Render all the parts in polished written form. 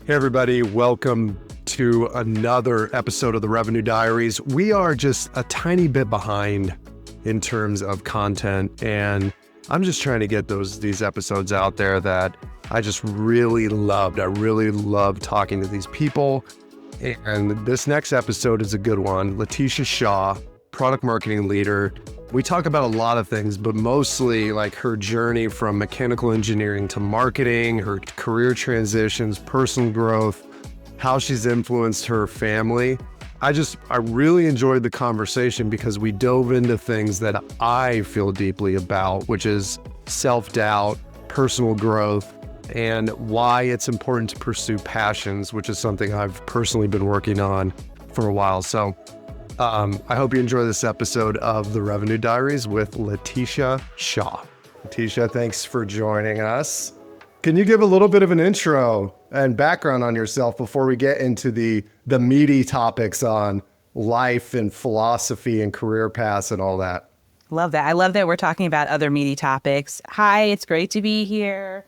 Hey everybody, welcome to another episode of the Revenue Diaries. We are just a tiny bit behind in terms of content, and I'm just trying to get these episodes out there that I just really loved. I really love talking to these people, and this next episode is a good one. LeTísha Shaw, product marketing leader. We talk about a lot of things, but mostly like her journey from mechanical engineering to marketing, her career transitions, personal growth, how she's influenced her family. I really enjoyed the conversation because we dove into things that I feel deeply about, which is self-doubt, personal growth, and why it's important to pursue passions, which is something I've personally been working on for a while. So I hope you enjoy this episode of the Revenue Diaries with LeTísha Shaw. LeTísha, thanks for joining us. Can you give a little bit of an intro and background on yourself before we get into the meaty topics on life and philosophy and career paths and all that? Love that. I love that we're talking about other meaty topics. Hi, it's great to be here.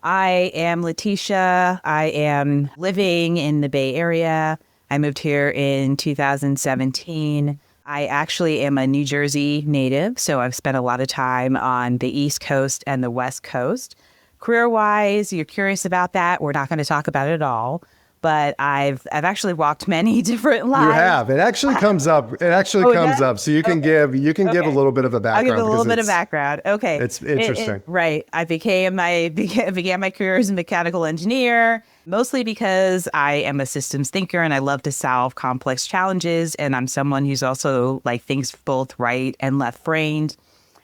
I am LeTísha. I am living in the Bay Area. I moved here in 2017. I actually am a New Jersey native, so I've spent a lot of time on the East Coast and the West Coast. Career-wise, you're curious about that. We're not going to talk about it at all, but I've actually walked many different lives. You have. It actually comes up. It actually comes up. So you can give a little bit of a background. I'll give a little bit of background. Okay. It's interesting. Right. I began my career as a mechanical engineer, mostly because I am a systems thinker and I love to solve complex challenges. And I'm someone who's also thinks both right and left-brained.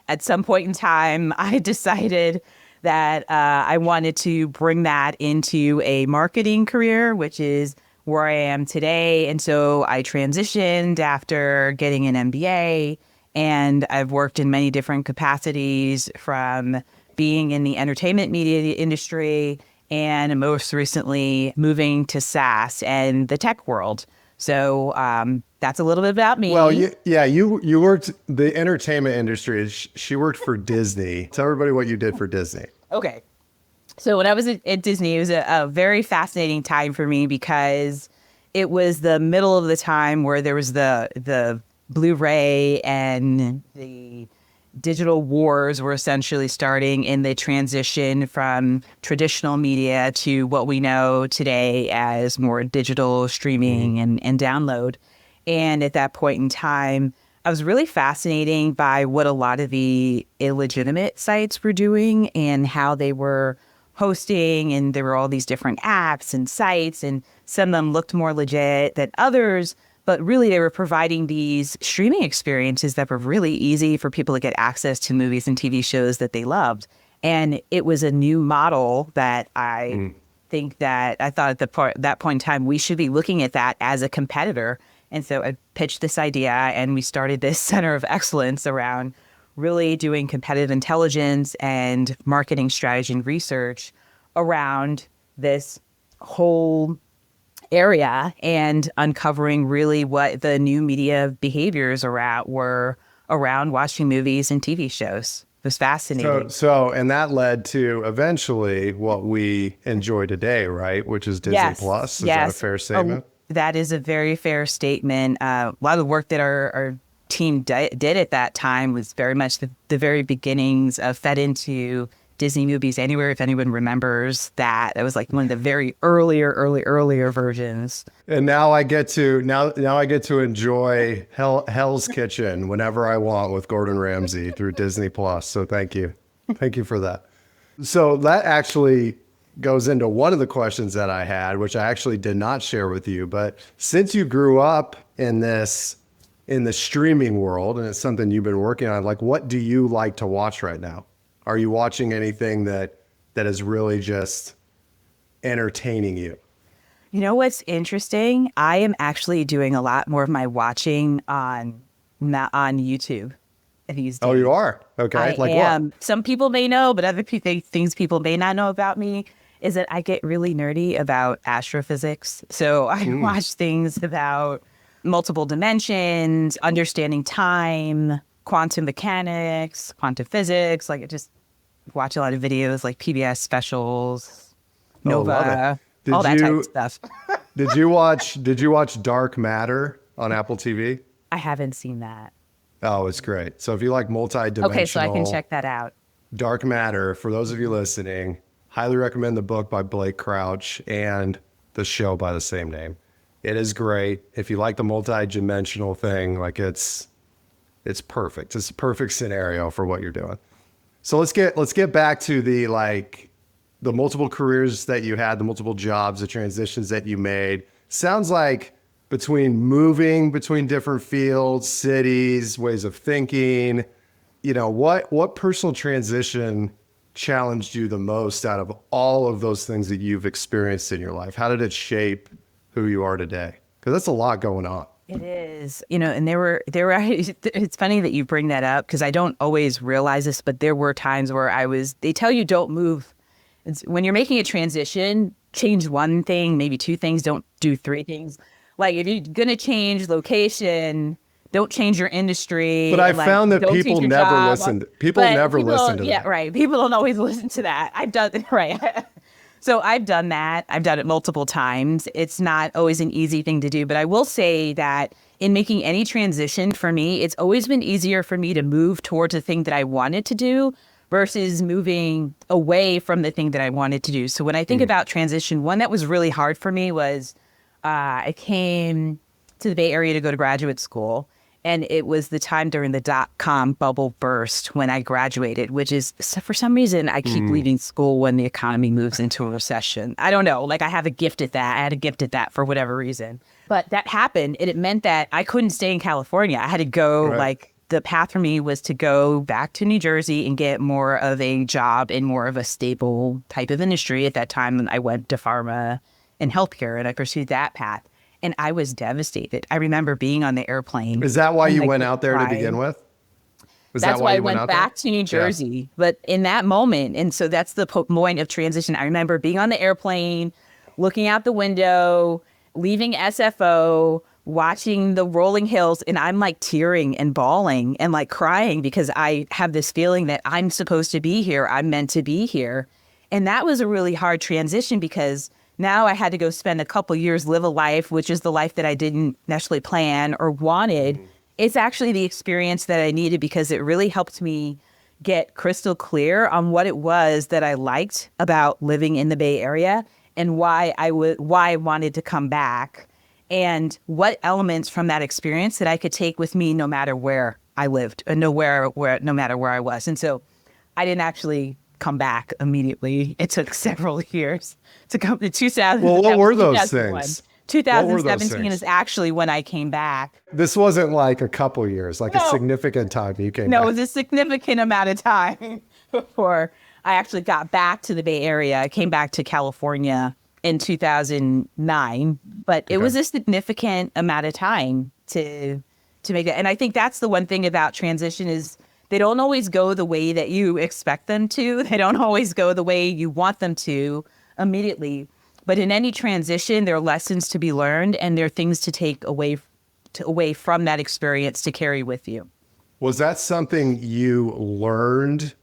At some point in time, I decided that I wanted to bring that into a marketing career, which is where I am today. And so I transitioned after getting an MBA, and I've worked in many different capacities, from being in the entertainment media industry and most recently moving to SaaS and the tech world. So that's a little bit about me. Well, you worked the entertainment industry. She worked for Disney. Tell everybody what you did for Disney. Okay. So when I was at Disney, it was a very fascinating time for me because it was the middle of the time where there was the Blu-ray and the digital wars were essentially starting in the transition from traditional media to what we know today as more digital streaming and download. And at that point in time, I was really fascinated by what a lot of the illegitimate sites were doing and how they were hosting. And there were all these different apps and sites, and some of them looked more legit than others. But really, they were providing these streaming experiences that were really easy for people to get access to movies and TV shows that they loved. And it was a new model that I thought at that point in time, we should be looking at that as a competitor. And so I pitched this idea, and we started this center of excellence around really doing competitive intelligence and marketing strategy and research around this whole area and uncovering really what the new media behaviors were around watching movies and TV shows. It was fascinating. And that led to eventually what we enjoy today, right? Which is Disney Plus. Is that a fair statement? That is a very fair statement. A lot of the work that our team did at that time was very much the very beginnings of fed into Disney Movies Anywhere, if anyone remembers that. It was one of the very earlier versions. And now I get to enjoy Hell's Kitchen whenever I want with Gordon Ramsay through Disney Plus. So thank you for that. So that actually goes into one of the questions that I had, which I actually did not share with you. But since you grew up in the streaming world, and it's something you've been working on, what do you like to watch right now? Are you watching anything that is really just entertaining you? You know what's interesting? I am actually doing a lot more of my watching on YouTube these days. Oh, you are? Okay. I am. What? Some people may know, but other things people may not know about me is that I get really nerdy about astrophysics. So I watch things about multiple dimensions, understanding time, quantum mechanics, quantum physics. I just watch a lot of videos like PBS specials, Nova. all that type of stuff. Did you watch Dark Matter on Apple TV? I haven't seen that. Oh, it's great. So if you like multi-dimensional, Okay, so I can check that out. Dark Matter, for those of you listening, highly recommend the book by Blake Crouch and the show by the same name. It is great. If you like the multi-dimensional thing, like it's perfect. It's a perfect scenario for what you're doing. So let's get back to the multiple careers that you had, the multiple jobs, the transitions that you made. Sounds like between moving between different fields, cities, ways of thinking, what personal transition challenged you the most out of all of those things that you've experienced in your life? How did it shape who you are today? Because that's a lot going on. It is, and there were, it's funny that you bring that up because I don't always realize this, but there were times where they tell you don't move. When you're making a transition, change one thing, maybe two things, don't do three things. Like if you're going to change location, don't change your industry. But I found that people never listen. People never listen to that. Yeah, right. People don't always listen to that. I've done it, right. So I've done that. I've done it multiple times. It's not always an easy thing to do, but I will say that in making any transition for me, it's always been easier for me to move towards a thing that I wanted to do versus moving away from the thing that I wanted to do. So when I think about transition, one that was really hard for me was I came to the Bay Area to go to graduate school. And it was the time during the dot-com bubble burst when I graduated, which is, for some reason, I keep leaving school when the economy moves into a recession. I don't know. I have a gift at that. I had a gift at that for whatever reason. But that happened, and it meant that I couldn't stay in California. I had to go, the path for me was to go back to New Jersey and get more of a job in more of a stable type of industry. At that time, I went to pharma and healthcare, and I pursued that path. And I was devastated. I remember being on the airplane. Is that why you went out there to begin with? That's why I went back to New Jersey. Yeah. But in that moment, and so that's the point of transition. I remember being on the airplane, looking out the window, leaving SFO, watching the rolling hills, and I'm tearing and bawling and crying because I have this feeling that I'm supposed to be here. I'm meant to be here. And that was a really hard transition because now I had to go spend a couple years, live a life, which is the life that I didn't necessarily plan or wanted. It's actually the experience that I needed because it really helped me get crystal clear on what it was that I liked about living in the Bay Area and why I wanted to come back and what elements from that experience that I could take with me no matter where I lived and no matter where I was. And so I didn't actually come back immediately. It took several years to come to 2000. Well, what were those things? 2017 is actually when I came back. This wasn't a couple years, a significant time you came back. No, it was a significant amount of time before I actually got back to the Bay Area. I came back to California in 2009, but it was a significant amount of time to make that. And I think that's the one thing about transition is they don't always go the way that you expect them to. They don't always go the way you want them to immediately. But in any transition, there are lessons to be learned and there are things to take away from that experience to carry with you. Was that something you learned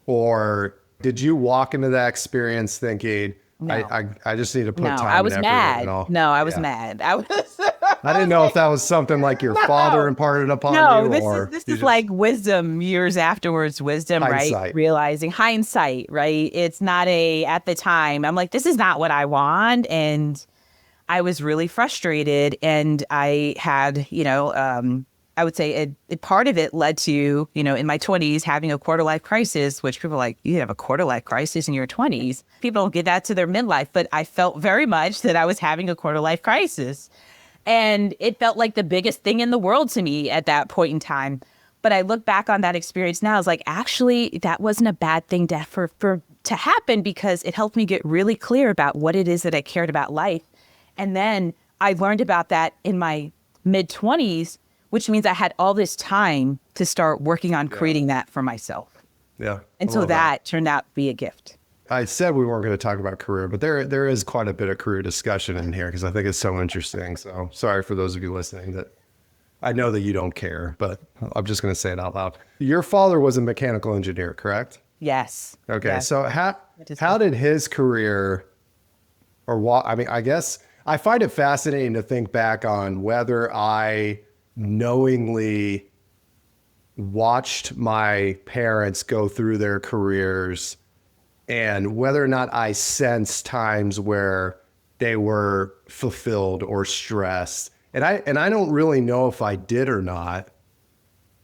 or did you walk into that experience thinking, no. I just need to put time and effort? I was mad. No, I was mad. I didn't know if that was something your father imparted upon you. No, this is wisdom years afterwards, hindsight. Right? Realizing hindsight, right? It's not at the time, I'm this is not what I want. And I was really frustrated. And I had, I would say a part of it led to, in my 20s, having a quarter life crisis, which people are you have a quarter life crisis in your 20s. People don't get that to their midlife, but I felt very much that I was having a quarter life crisis. And it felt like the biggest thing in the world to me at that point in time. But I look back on that experience now, I was actually, that wasn't a bad thing to happen because it helped me get really clear about what it is that I cared about life. And then I learned about that in my mid-20s, which means I had all this time to start working on creating that for myself. Yeah. And so that turned out to be a gift. I said we weren't going to talk about career, but there is quite a bit of career discussion in here because I think it's so interesting. So sorry for those of you listening that I know that you don't care, but I'm just going to say it out loud. Your father was a mechanical engineer, correct? Yes. Okay. Yes. So how did his career or what? I mean, I guess I find it fascinating to think back on whether I knowingly watched my parents go through their careers and whether or not I sensed times where they were fulfilled or stressed. And I don't really know if I did or not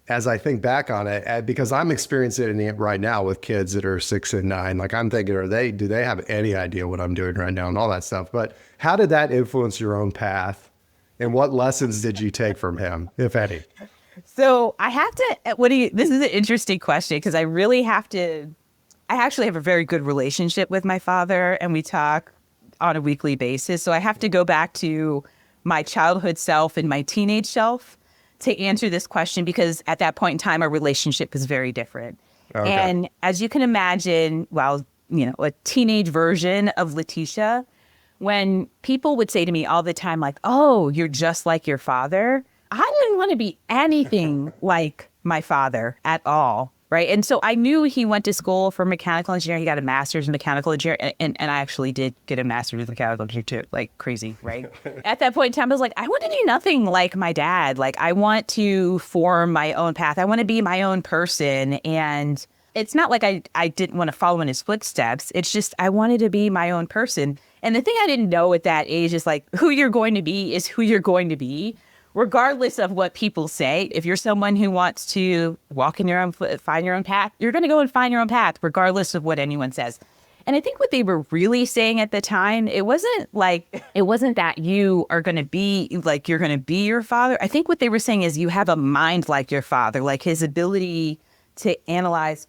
as I think back on it, because I'm experiencing it right now with kids that are 6 and 9. Like I'm thinking, do they have any idea what I'm doing right now and all that stuff? But how did that influence your own path? And what lessons did you take from him, if any? So I have to, this is an interesting question because I actually have a very good relationship with my father and we talk on a weekly basis. So I have to go back to my childhood self and my teenage self to answer this question because at that point in time, our relationship is very different. Okay. And as you can imagine, a teenage version of LeTísha, when people would say to me all the time, like, oh, you're just like your father, I didn't want to be anything like my father at all. Right. And so I knew he went to school for mechanical engineering. He got a master's in mechanical engineering. And I actually did get a master's in mechanical engineering too. Like crazy. Right. At that point in time, I was like, I want to do nothing like my dad. Like I want to form my own path. I want to be my own person. And it's not like I didn't want to follow in his footsteps. It's just I wanted to be my own person. And the thing I didn't know at that age is like who you're going to be is who you're going to be. Regardless of what people say, if you're someone who wants to walk in your own foot, find your own path, you're going to go and find your own path, regardless of what anyone says. And I think what they were really saying at the time, it wasn't that you are going to be like, you're going to be your father. I think what they were saying is you have a mind like your father, like his ability to analyze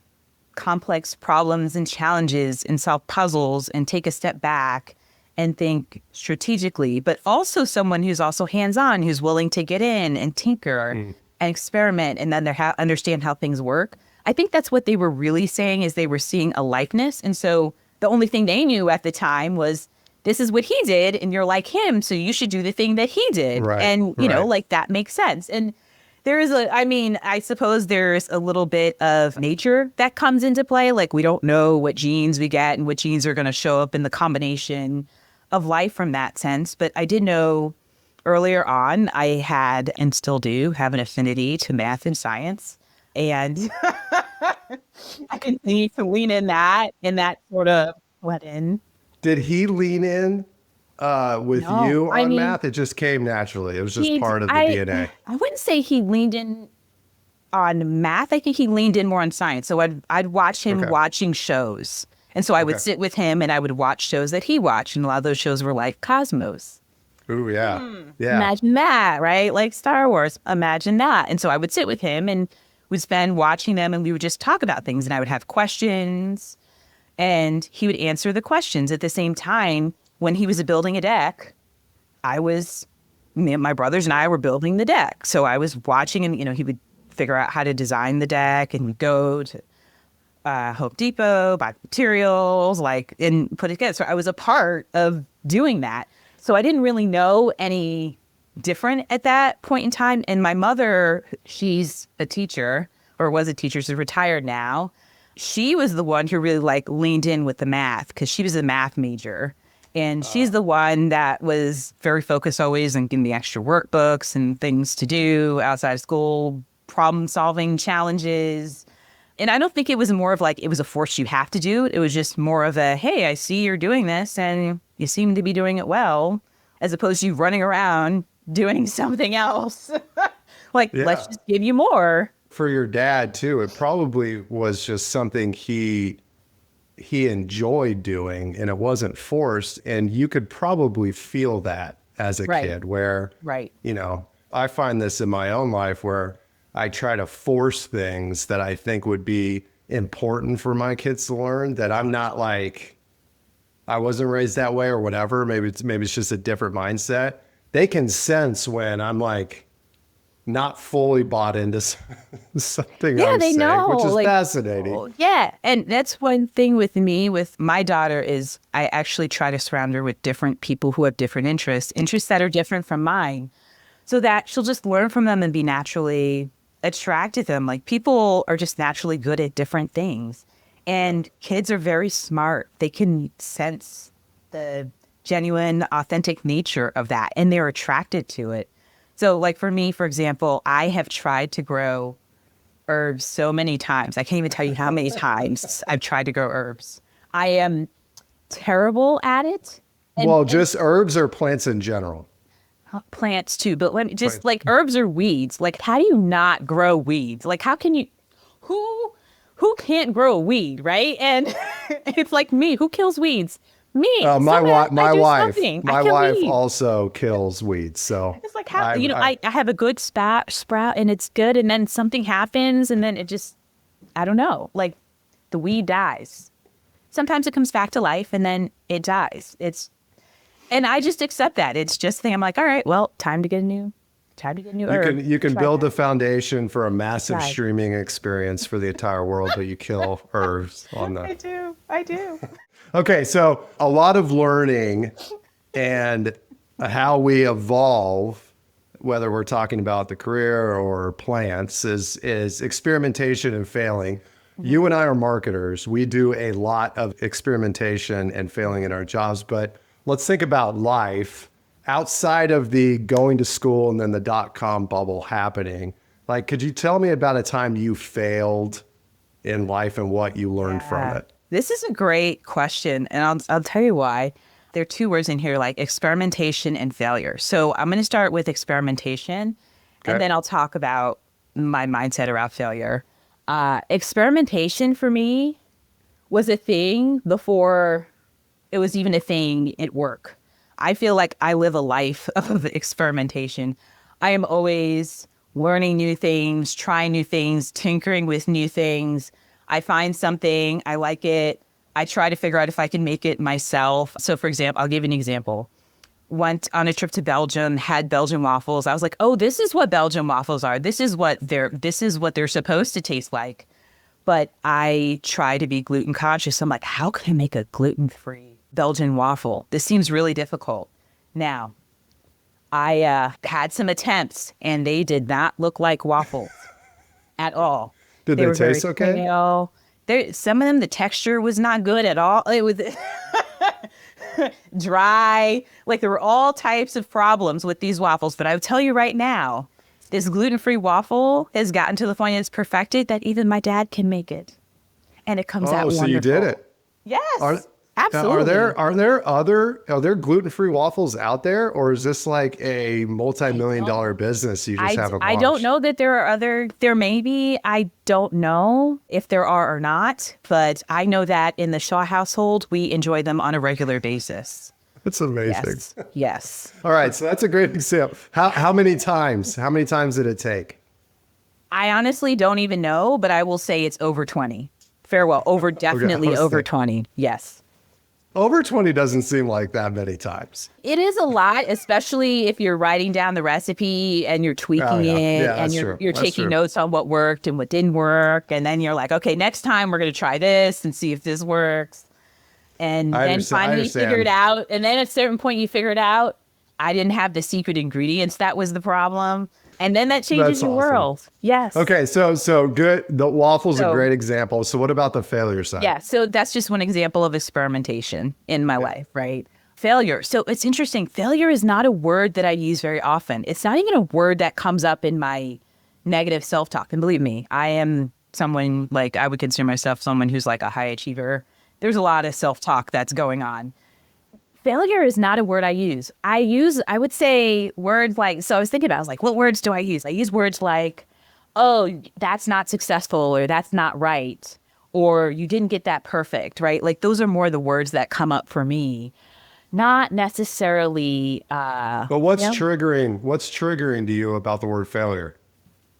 complex problems and challenges and solve puzzles and take a step back and think strategically, but also someone who's also hands-on, who's willing to get in and tinker and experiment and then understand how things work. I think that's what they were really saying is they were seeing a likeness. And so the only thing they knew at the time was this is what he did and you're like him, so you should do the thing that he did. Right, and, you know, like that makes sense. And there is I suppose there's a little bit of nature that comes into play. Like we don't know what genes we get and what genes are going to show up in the combination of life from that sense. But I did know earlier on I had and still do have an affinity to math and science. And I continue to lean in that sort of went in. Did he lean in with you on math? It just came naturally. It was just part of the DNA. I wouldn't say he leaned in on math. I think he leaned in more on science. So I'd watch him watching shows. And so I would sit with him and I would watch shows that he watched. And a lot of those shows were like Cosmos. Ooh, yeah. Yeah. Imagine that, right? Like Star Wars. Imagine that. And so I would sit with him and we'd spend watching them and we would just talk about things. And I would have questions and he would answer the questions. At the same time, when he was building a deck, my brothers and I were building the deck. So I was watching and, he would figure out how to design the deck and we'd go to Home Depot, buy materials, and put it together. So I was a part of doing that. So I didn't really know any different at that point in time. And my mother, she's a teacher or was a teacher. She's retired now. She was the one who really leaned in with the math because she was a math major. And she's the one that was very focused always on getting the extra workbooks and things to do outside of school, problem solving challenges. And I don't think it was more of it was a force you have to do. It was just more of a, hey, I see you're doing this and you seem to be doing it well, as opposed to you running around doing something else. Let's just give you more. For your dad, too, it probably was just something he enjoyed doing and it wasn't forced. And you could probably feel that as a kid where, I find this in my own life where I try to force things that I think would be important for my kids to learn that I'm not I wasn't raised that way or whatever. Maybe it's just a different mindset. They can sense when I'm not fully bought into something I'm saying, which is fascinating. Yeah. And that's one thing with me, with my daughter, is I actually try to surround her with different people who have different interests that are different from mine, so that she'll just learn from them and be naturally attracted to them. People are just naturally good at different things. And kids are very smart. They can sense the genuine, authentic nature of that, and they're attracted to it. So like for me, for example, I have tried to grow herbs so many times. I can't even tell you how many times I've tried to grow herbs. I am terrible at it. Well, just herbs or plants in general? Plants too, but when just like herbs or weeds, like how do you not grow weeds? Like how can you, who can't grow a weed, right? And it's like me, who kills weeds? Me. My wife weeds. also kills weeds. So it's like how I have a good sprout and it's good, and then something happens, and then it just, I don't know, like the weed dies. Sometimes it comes back to life, and then it dies. And I just accept that. It's just the thing. I'm like, all right, well, time to get a new herb. You can build a foundation for a massive streaming experience for the entire world, but you kill herbs on the. I do. Okay, so a lot of learning and how we evolve, whether we're talking about the career or plants, is experimentation and failing. You and I are marketers. We do a lot of experimentation and failing in our jobs, but let's think about life outside of the going to school and then the dot-com bubble happening. Like, could you tell me about a time you failed in life and what you learned from it? This is a great question, and I'll tell you why. There are two words in here, like experimentation and failure. So I'm going to start with experimentation, and then I'll talk about my mindset around failure. Experimentation for me was a thing before it was even a thing at work. I feel like I live a life of experimentation. I am always learning new things, trying new things, tinkering with new things. I find something, I like it. I try to figure out if I can make it myself. So for example, I'll give you an example. Went on a trip to Belgium, had Belgian waffles. I was like, oh, this is what Belgian waffles are. This is what they're supposed to taste like. But I try to be gluten conscious. I'm like, how can I make a gluten-free Belgian waffle? This seems really difficult. Now, I had some attempts, and they did not look like waffles at all. Did they taste okay? Pale. Some of them, the texture was not good at all. It was dry. Like there were all types of problems with these waffles. But I would tell you right now, this gluten-free waffle has gotten to the point it's perfected that even my dad can make it. And it comes out wonderful. So you did it? Yes. Absolutely. Are there gluten-free waffles out there, or is this like a multi-million-dollar business you just haven't launched? I don't know that there may be. I don't know if there are or not, but I know that in the Shaw household, we enjoy them on a regular basis. That's amazing. Yes. All right, so that's a great example. How many times? How many times did it take? I honestly don't even know, but I will say it's over 20. Definitely over 20. Yes. Over 20 doesn't seem like that many times. It is a lot, especially if you're writing down the recipe and you're tweaking it and you're taking notes on what worked and what didn't work. And then you're like, okay, next time we're going to try this and see if this works. And then finally figure it out. And then at a certain point you figure it out. I didn't have the secret ingredients. That was the problem. And then that changes your world. Yes. Okay, so good. The waffle's a great example. So what about the failure side? Yeah, so that's just one example of experimentation in my life, right? Failure. So it's interesting. Failure is not a word that I use very often. It's not even a word that comes up in my negative self-talk. And believe me, I am someone, like, I would consider myself someone who's like a high achiever. There's a lot of self-talk that's going on. Failure is not a word I use. I would say words like, so I was thinking about, I was like, what words do I use? I use words like, oh, that's not successful, or that's not right, or you didn't get that perfect, right? Like those are more the words that come up for me, not necessarily. But what's triggering to you about the word failure?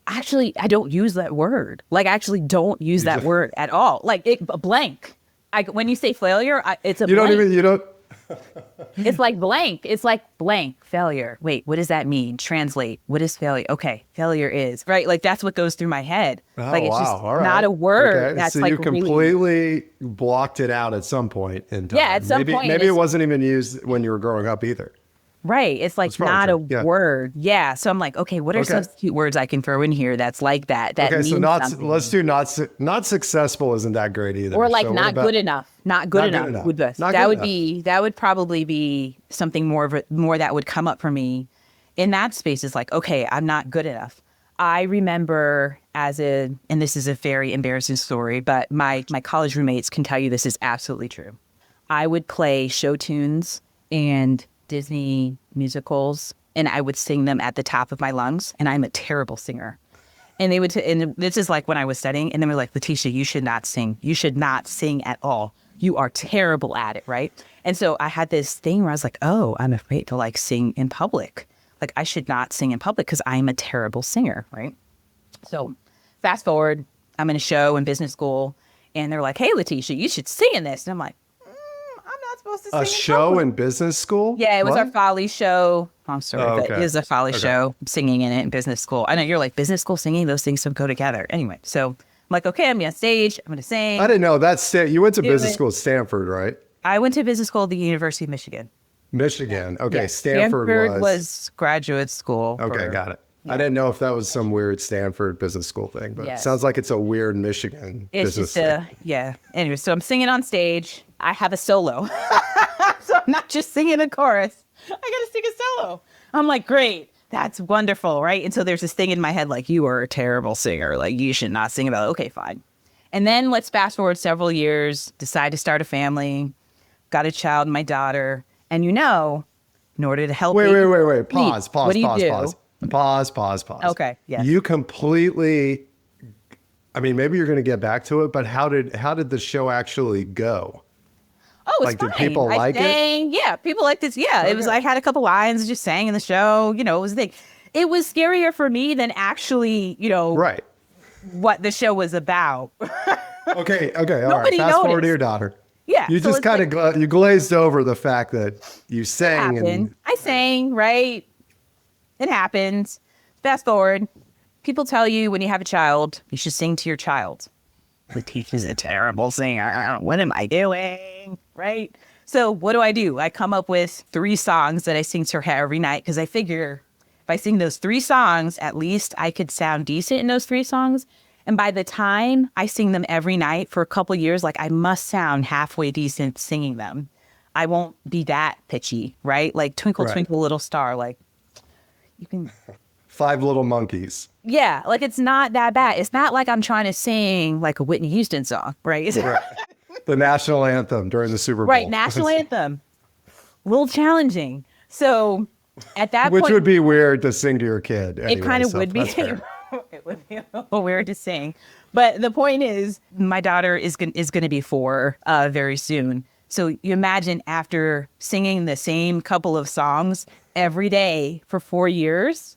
Actually, I don't use that word. Like I actually don't use that word at all. Like blank. When you say failure, it's a blank. It's like blank. It's like blank failure. Wait, what does that mean? Translate. What is failure? Okay, failure is right. Like that's what goes through my head. Oh, like it's just all right. not a word. Okay. That's so like you completely blocked it out at some point in time. Yeah, at some point. Maybe it wasn't even used when you were growing up either. Right. It's like That's probably not true. a Yeah. word. Yeah. So I'm like, okay, what are Okay. substitute words I can throw in here that's like that? That Okay, so means not something. let's do not successful isn't that great either. Or like So what not about good enough. Not good not good enough enough? would best. Not That good would enough. that would probably be something more that would come up for me in that space. Is like, okay, I'm not good enough. I remember and this is a very embarrassing story, but my college roommates can tell you this is absolutely true. I would play show tunes and Disney musicals, and I would sing them at the top of my lungs, and I'm a terrible singer. And they would, and this is like when I was studying, and they were like, LeTísha, you should not sing. You should not sing at all. You are terrible at it, right? And so I had this thing where I was like, oh, I'm afraid to like sing in public. Like I should not sing in public because I'm a terrible singer, right? So fast forward, I'm in a show in business school, and they're like, hey, LeTísha, you should sing in this. And I'm like, I'm not supposed to sing A in show public. in business school? Yeah, it was our What? Folly show. I'm sorry, Oh, but it okay. was a Folly Okay. show, singing in it in business school. I know you're like, business school singing, those things don't go together. Anyway, so I'm like, okay, I'm on stage, I'm going to sing. I didn't know you went to Do business it. school at Stanford, right? I went to business school at the University of Michigan. Michigan. Okay, Yeah, Stanford was graduate school. Okay, got it. I didn't know if that was some weird Stanford business school thing, but it Yes. sounds like it's a weird Michigan It's business just thing. yeah. Anyway, so I'm singing on stage. I have a solo. So I'm not just singing a chorus. I got to sing a solo. I'm like, great. That's wonderful, right? And so there's this thing in my head like, you are a terrible singer. Like, you should not sing about it. Okay, fine. And then let's fast forward several years, decide to start a family, got a child, my daughter. And in order to help Wait. me- Pause. What do you do? Pause. Okay, yes. You completely, I mean, maybe you're going to get back to it, but how did the show actually go? Oh, it's Like, did fine. people like it? sang, yeah, people liked it. Yeah, it was. I had a couple lines, just sang in the show. It was a thing. It was scarier for me than actually, Right. what the show was about. Okay. All right. Nobody Fast forward to noticed. your daughter. Yeah, You so just it's kind of you glazed over the fact that you sang happened. I sang, right? It happens. Fast forward. People tell you when you have a child, you should sing to your child. LeTísha's a terrible singer. What am I doing? Right? So what do? I come up with 3 songs that I sing to her every night because I figure if I sing those 3 songs, at least I could sound decent in those 3 songs. And by the time I sing them every night for a couple years, like I must sound halfway decent singing them. I won't be that pitchy, right? Like Twinkle, Right. Twinkle, Little Star. Like you can, 5 Little Monkeys. yeah, like it's not that bad. It's not like I'm trying to sing like a Whitney Houston song, right? Right. The national anthem during the Super Bowl. Right, national anthem. A little challenging. So at that Which point, would be weird to sing to your kid. it anyway, kind of so would be. that's fair. It would be a little weird to sing. But the point is, my daughter is going to be 4 very soon. So you imagine after singing the same couple of songs every day for 4 years,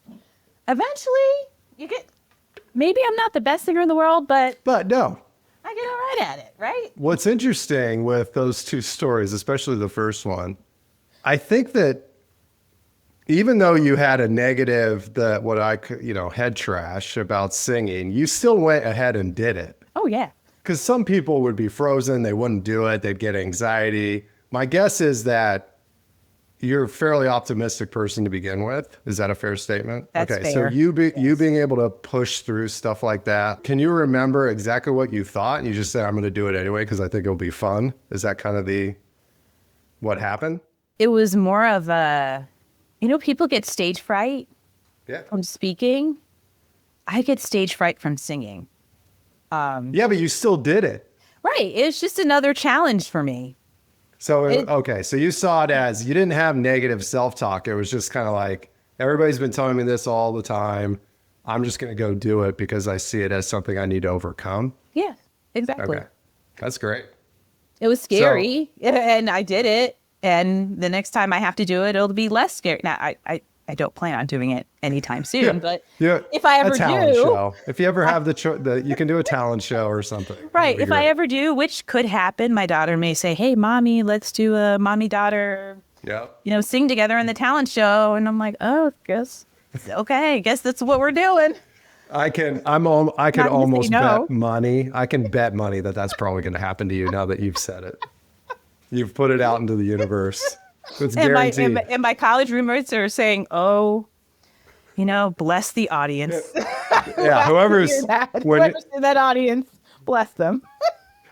eventually you get, maybe I'm not the best singer in the world, but But no, I get all right at it, right? what's interesting with those 2 stories, especially the first one, I think that even though you had a negative, head trash about singing, you still went ahead and did it. Oh, yeah. Because some people would be frozen, they wouldn't do it, they'd get anxiety. My guess is that you're a fairly optimistic person to begin with. Is that a fair statement? That's okay, fair. so you being able to push through stuff like that, can you remember exactly what you thought? And you just said, I'm going to do it anyway because I think it'll be fun. Is that kind of what happened? It was more of a, people get stage fright Yeah. from speaking. I get stage fright from singing. Yeah, but you still did it. Right. It's just another challenge for me. So, okay, so you saw it as you didn't have negative self-talk. It was just kind of like, everybody's been telling me this all the time. I'm just going to go do it because I see it as something I need to overcome. Yeah, exactly. Okay, that's great. It was scary and I did it. And the next time I have to do it, it'll be less scary. Now, I don't plan on doing it anytime soon, but if I ever a talent do, show. If you ever have you can do a talent show or something. right. That'd be If I great. ever do, which could happen, my daughter may say, hey, mommy, let's do a mommy-daughter, Yeah. sing together in the talent show. And I'm like, oh, guess that's what we're doing. I could Not gonna say almost no. bet money. I can bet money that that's probably going to happen to you now that you've said it. You've put it out into the universe. It's And my, guaranteed. and my college roommates are saying, "Oh, bless the audience." Yeah, Whoever's in that audience, bless them.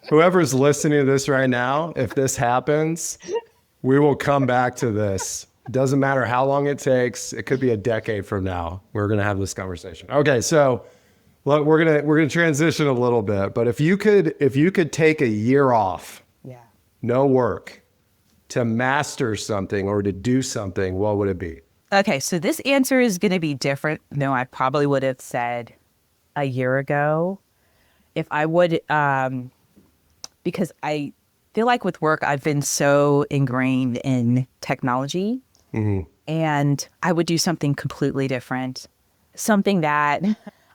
whoever's listening to this right now, if this happens, we will come back to this. Doesn't matter how long it takes. It could be a decade from now. We're gonna have this conversation. Okay, so look, we're gonna transition a little bit. But if you could take a year off, Yeah. no work, to master something or to do something, what would it be? Okay, so this answer is going to be different than I probably would have said a year ago. If I would, because I feel like with work, I've been so ingrained in technology, and I would do something completely different, something that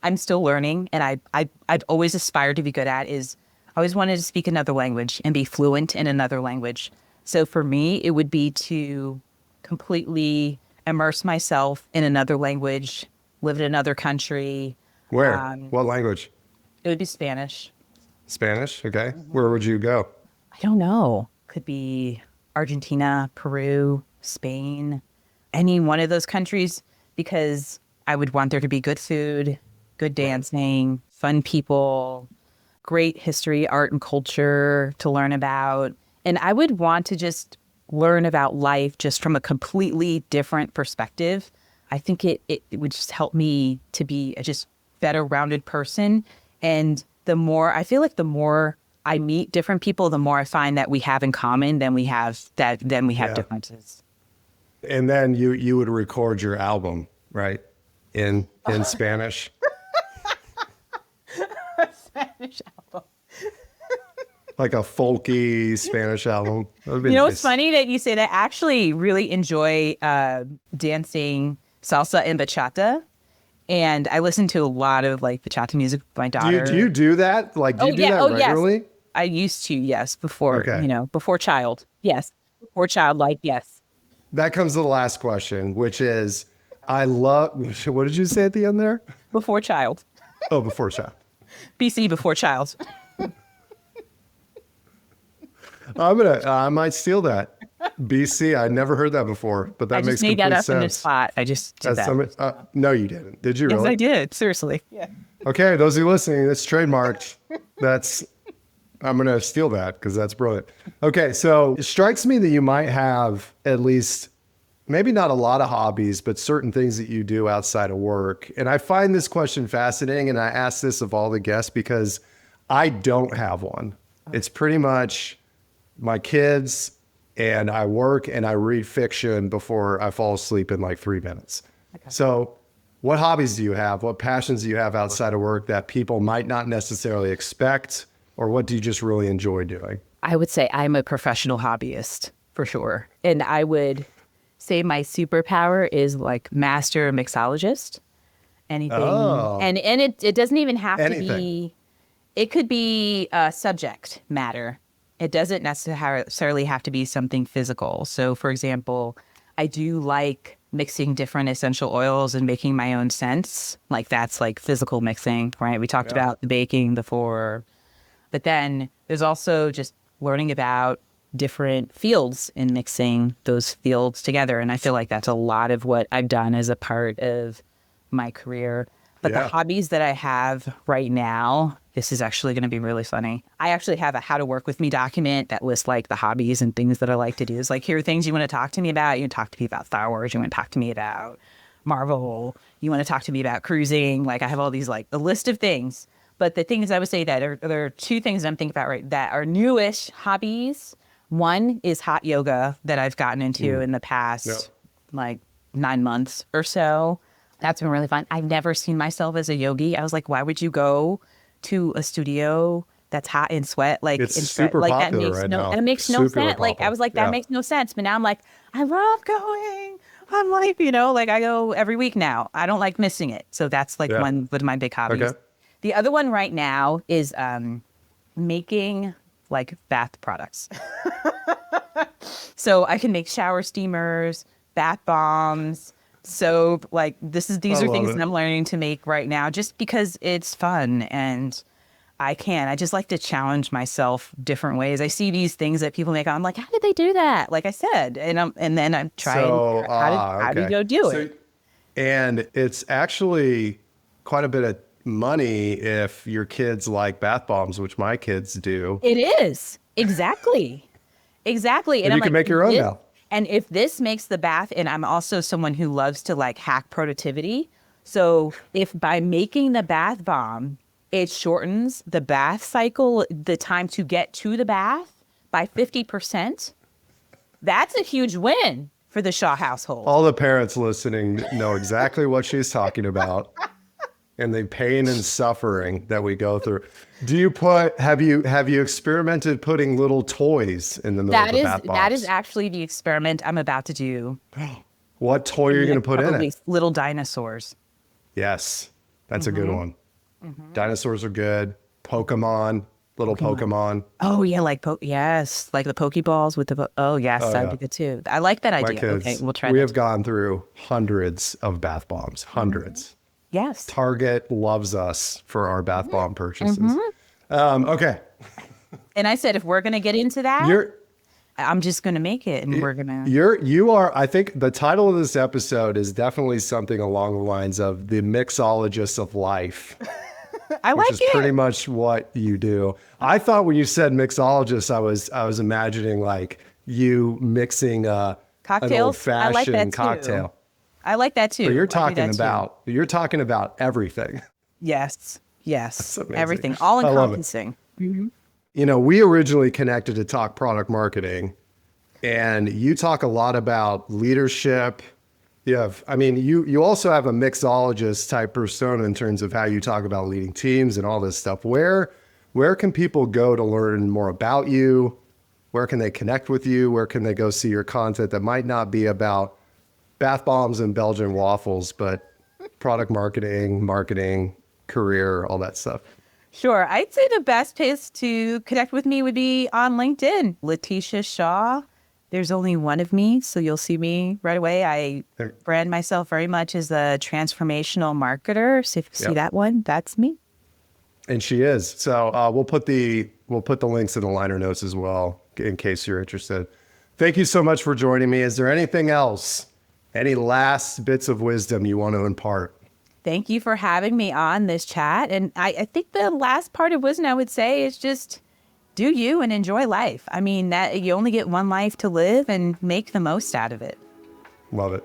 I'm still learning, and I've always aspired to be good at is I always wanted to speak another language and be fluent in another language. So for me, it would be to completely immerse myself in another language, live in another country. Where? What language? It would be Spanish. Spanish? Okay. Where would you go? I don't know. Could be Argentina, Peru, Spain, any one of those countries, because I would want there to be good food, good dancing, fun people, great history, art, and culture to learn about. And I would want to just learn about life just from a completely different perspective. I think it would just help me to be a just better rounded person. And the more I meet different people, the more I find that we have in common than we have differences. And then you would record your album, right? In Spanish. Spanish album. Like a folky Spanish album. It's funny that you say that. I actually really enjoy dancing salsa and bachata. And I listen to a lot of like bachata music with my daughter. Do you do that? Like, do you do that regularly? Yes. I used to, yes, before, Okay. before child. Yes. Before child, yes. That comes to the last question, which is, what did you say at the end there? Before child. Oh, before child. BC before child. I might steal that. BC, I never heard that before, but that makes complete sense. I just made that up in the spot. I just did that. No, you didn't. Did you really? Yes, I did. Seriously. Yeah. Okay, those of you listening, that's trademarked. I'm going to steal that because that's brilliant. Okay, so it strikes me that you might have at least, maybe not a lot of hobbies, but certain things that you do outside of work. And I find this question fascinating, and I ask this of all the guests because I don't have one. It's pretty much my kids, and I work and I read fiction before I fall asleep in like 3 minutes. Okay. So what hobbies do you have? What passions do you have outside of work that people might not necessarily expect? Or what do you just really enjoy doing? I would say I'm a professional hobbyist for sure. And I would say my superpower is like master mixologist. Anything. Oh. And it doesn't even have to be, it could be subject matter. It doesn't necessarily have to be something physical. So for example, I do like mixing different essential oils and making my own scents. Like that's like physical mixing, right? We talked about the baking before. But then there's also just learning about different fields and mixing those fields together. And I feel like that's a lot of what I've done as a part of my career. But the hobbies that I have right now, this is actually going to be really funny. I actually have a how to work with me document that lists like the hobbies and things that I like to do. It's like, here are things you want to talk to me about. You want to talk to me about Star Wars. You want to talk to me about Marvel. You want to talk to me about cruising. Like I have all these like a list of things. But the things I would say that there are two things I'm thinking about that are newish hobbies. One is hot yoga that I've gotten into in the past like 9 months or so. That's been really fun. I've never seen myself as a yogi. I was like, why would you go to a studio that's hot and sweat? Like it's super like popular that makes right no, now. And it makes Super no sense. popular. Like I was like, that makes no sense. But now I'm like, I love going. I'm like, like I go every week now. I don't like missing it. So that's like one of my big hobbies. Okay. The other one right now is making like bath products. So I can make shower steamers, bath bombs, soap. Like these are things that I'm learning to make right now just because it's fun. And I can. I just like to challenge myself different ways. I see these things that people make. I'm like, how did they do that? Like I said, and then I'm trying. How do you go do it? And it's actually quite a bit of money if your kids like bath bombs, which my kids do. It is exactly. And And I'm you can like, make your own now. and if this makes the bath, and I'm also someone who loves to like hack productivity. So if by making the bath bomb, it shortens the bath cycle, the time to get to the bath by 50%, that's a huge win for the Shaw household. All the parents listening know exactly what she's talking about and the pain and suffering that we go through. Have you experimented putting little toys in the middle of the bath bombs? That is actually the experiment I'm about to do. What toy are you going to put in it? Little dinosaurs. Yes, that's a good one. Dinosaurs are good. Pokemon, little Pokemon. Oh yeah, like the Pokeballs with the. Oh yes, that'd be good too. I like that idea. My kids, okay, we'll try. We have gone through hundreds of bath bombs, hundreds. Yes. Target loves us for our bath bomb purchases. Okay. And I said, if we're gonna get into that, I'm just gonna make it, and we're gonna. You are. I think the title of this episode is definitely something along the lines of the mixologist of life. I like it. Which is pretty much what you do. I thought when you said mixologist, I was imagining like you mixing an old-fashioned cocktail. I like that too. But you're talking about everything. Yes. Everything, all encompassing. You know, we originally connected to talk product marketing, and you talk a lot about leadership. You also have a mixologist type persona in terms of how you talk about leading teams and all this stuff. Where can people go to learn more about you? Where can they connect with you? Where can they go see your content that might not be about bath bombs and Belgian waffles, but product marketing, career, all that stuff? Sure. I'd say the best place to connect with me would be on LinkedIn. LeTísha Shaw. There's only one of me, so you'll see me right away. I brand myself very much as a transformational marketer. So if you see that one, that's me. And she is. So we'll put the links in the liner notes as well, in case you're interested. Thank you so much for joining me. Is there anything else? Any last bits of wisdom you want to impart? Thank you for having me on this chat. And I think the last part of wisdom I would say is just do you and enjoy life. I mean, that you only get one life to live, and make the most out of it. Love it.